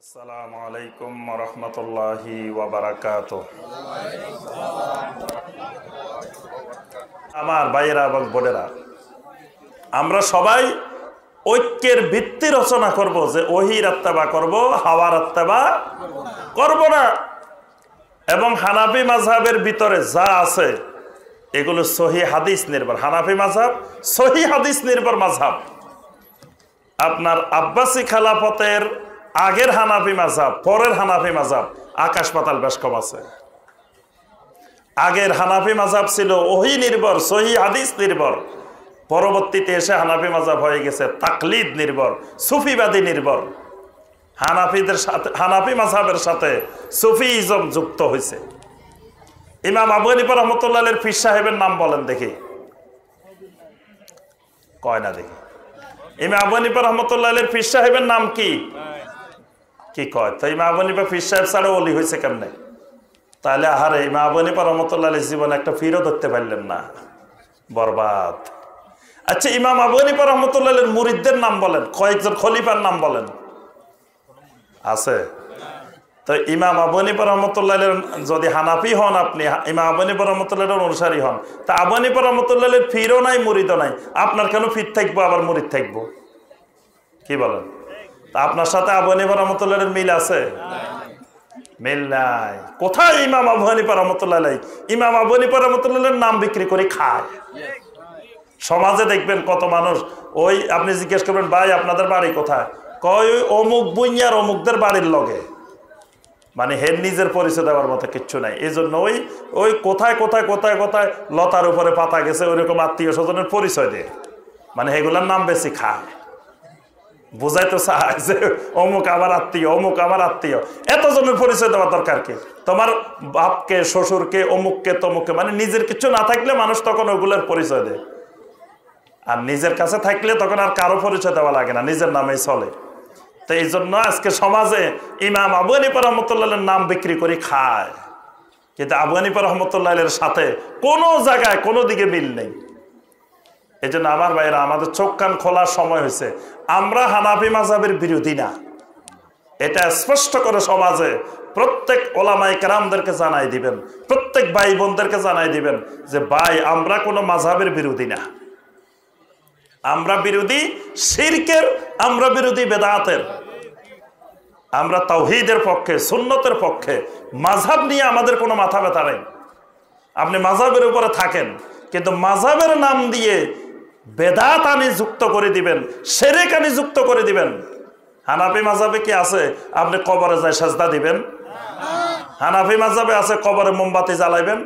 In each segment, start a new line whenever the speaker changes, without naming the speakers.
আসসালামু আলাইকুম ওয়া রাহমাতুল্লাহি ওয়া বারাকাতুহু। আমার ভাইয়েরা এবং বোনেরা, আমরা সবাই ঐক্যের ভিত্তি রচনা করব যে ওহীর ইত্তেবা করব, হাওয়ার ইত্তেবা করব না। এবং হানাফি মাযহাবের ভিতরে যা আছে এগুলো সহিহ হাদিস নির্ভর। হানাফি মাযহাব সহিহ হাদিস নির্ভর মাযহাব। আপনার আব্বাসী খেলাফতের আগের হানাফি মাযহাব, পরের হানাফি মাযহাব আকাশ পাতাল বেশ কম আছে। আগের হানাফি মাযহাব ছিল ওহী নির্ভর, সহিহ হাদিস নির্ভর। পরবর্তীতে এসে হানাফি মাযহাব হয়ে গেছে তাকলিদ নির্ভর, সুফিবাদী নির্ভর। হানাফিদের সাথে, হানাফি মাযহাবের সাথে সুফিইজম যুক্ত হয়েছে। ইমাম আবু হানিফা রাহমাতুল্লাহির পীর সাহেবের নাম বলেন দেখি, কয় না দেখি। ইমাম আবু হানিফা রাহমাতুল্লাহির পীর সাহেবের নাম কি? কি কয়? তো ইমাম আবু হানিফা পীর সাহেব ছাড়া ওলি হয়েছে কেমনে? তাহলে আহারে ইমাম আবু হানিফা রাহমাতুল্লাহির জীবনে একটা পীরও ধরতে পারলেন না, বরবাদ। আচ্ছা, ইমাম আবু হানিফা রাহমাতুল্লাহির মুরিদদের নাম বলেন, কয়েকজন খলিফার নাম বলেন, আছে? তো ইমাম আবু হানিফা রাহমাতুল্লাহির যদি হানাফি হন, আপনি ইমাম আবু হানিফা রাহমাতুল্লাহির অনুসারী হন, তা আবু হানিফা রাহমাতুল্লাহির পীরও নাই, মুরিদও নাই, আপনার কেন পীর থাকবো আবার মুরিদ থাকবো? কি বলেন? তা আপনার সাথে আবু হানিফা রাহমাতুল্লাহির মিল আছে? মিল নাই। কোথায় ইমাম আবু হানিফা রাহমাতুল্লাহি? ইমাম আবু হানিফা রাহমাতুল্লাহির নাম বিক্রি করে খায়। সমাজে দেখবেন কত মানুষ, ওই আপনি জিজ্ঞেস করবেন ভাই আপনাদের বাড়ি কোথায়, কয় অমুক বুইয়ার অমুকদের বাড়ির লগে। মানে হের নিজের পরিচয় দেওয়ার মতো কিচ্ছু নাই। এই জন্য ওই ওই কোথায় কোথায় কোথায় কোথায় লতার উপরে পাতা গেছে ওইরকম আত্মীয় স্বজনের পরিচয় দেয়। মানে এগুলার নাম বেশি খায়, বুঝাই তো চায় যে অমুক আমার আত্মীয়, অমুক আমার আত্মীয়। এতজনের পরিচয় দেওয়ার দরকার কি? তোমার বাপকে, শ্বশুরকে, অমুককে, তমুককে, মানে নিজের কিছু না থাকলে মানুষ তখন ওগুলোর পরিচয় দেয়। আর নিজের কাছে থাকলে তখন আর কারো পরিচয় দেওয়া লাগে না, নিজের নামেই চলে। তো এই জন্য আজকে সমাজে ইমাম আবু হানিফা রাহমাতুল্লাহির নাম বিক্রি করে খায়, কিন্তু আবু হানিফা রাহমাতুল্লাহির সাথে কোনো জায়গায় কোনো দিকে মিল নেই। এই জন্য আমার ভাইরা, আমাদের চোখ কান খোলার সময় হয়েছে। আমরা হানাফি মাযহাবের বিরোধী না, এটা স্পষ্ট করে সমাজে প্রত্যেক ওলামায়ে কেরামদেরকে জানাই দিবেন, প্রত্যেক ভাই বোনদেরকে জানাই দিবেন যে ভাই আমরা কোনো মাযহাবের বিরোধী না। আমরা বিরোধী শিরকের, আমরা বিরোধী বেদাতের, আমরা তাওহীদের পক্ষে, সুন্নতের পক্ষে। মাযহাব নিয়ে আমাদের কোনো মাথা ব্যথা নেই। আপনি মাযহাবের উপরে থাকেন, কিন্তু মাযহাবের নাম দিয়ে বেদাত আনি যুক্ত করে দিবেন, শিরক আনি যুক্ত করে দিবেন। হানাফি মাযহাবে কি আছে আপনি কবরে যায় সাজদা দিবেন? হানাফি মাযহাবে আছে কবরে মোমবাতি জ্বালাইবেন?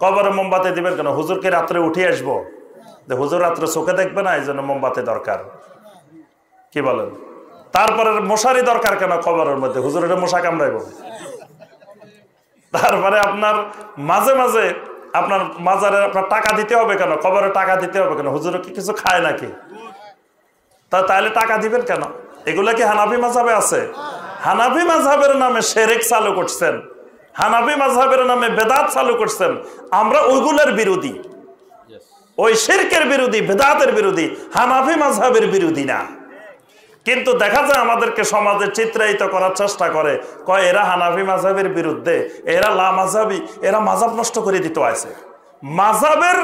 কবরে মোমবাতি দিবেন কেন? হুজুরকে রাত্রে উঠে আসবো, হুজুর রাত্রে চোখে দেখবে না, এই জন্য মোমবাতি দরকার। কি বলেন? তারপরে মশারি দরকার কেন কবরের মধ্যে? হুজুর এটা মশা কামড়াইব। তারপরে আপনার মাঝে মাঝে আপনার মাজারে আপনার টাকা দিতে হবে কেন? কবরে টাকা দিতে হবে কেন? হুজুর কি কিছু খায় নাকি? তাহলে টাকা দিবেন কেন? এগুলা কি হানাফি মাযহাবে আছে? হানাফি মাযহাবের নামে শিরক চালু করছেন, হানাফি মাযহাবের নামে বেদাত চালু করছেন। আমরা ওইগুলোর বিরোধী, ওই শিরকের বিরোধী, বেদাতের বিরোধী, হানাফি মাযহাবের বিরোধী না। কিন্তু দেখা যায় আমাদেরকে সমাজে চিত্রায়িত করার চেষ্টা করে, কয় এরা হানাফি মাযহাবের বিরুদ্ধে, এরা লা মাযহাবী, এরা মাযহাব নষ্ট করে দিতে আছে। মাযহাবের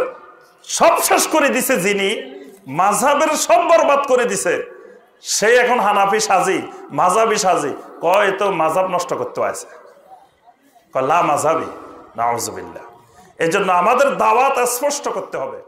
সব শেষ করে দিছে যিনি, মাযহাবের সব বরবাদ করে দিছে, সে এখন হানাফি সাজি, মাযহাবী সাজি, কয় তো মাযহাব নষ্ট করতে আছে, কয় লা মাযহাবী, নাউযুবিল্লাহ। এই জন্য আমাদের দাওয়াত স্পষ্ট করতে হবে।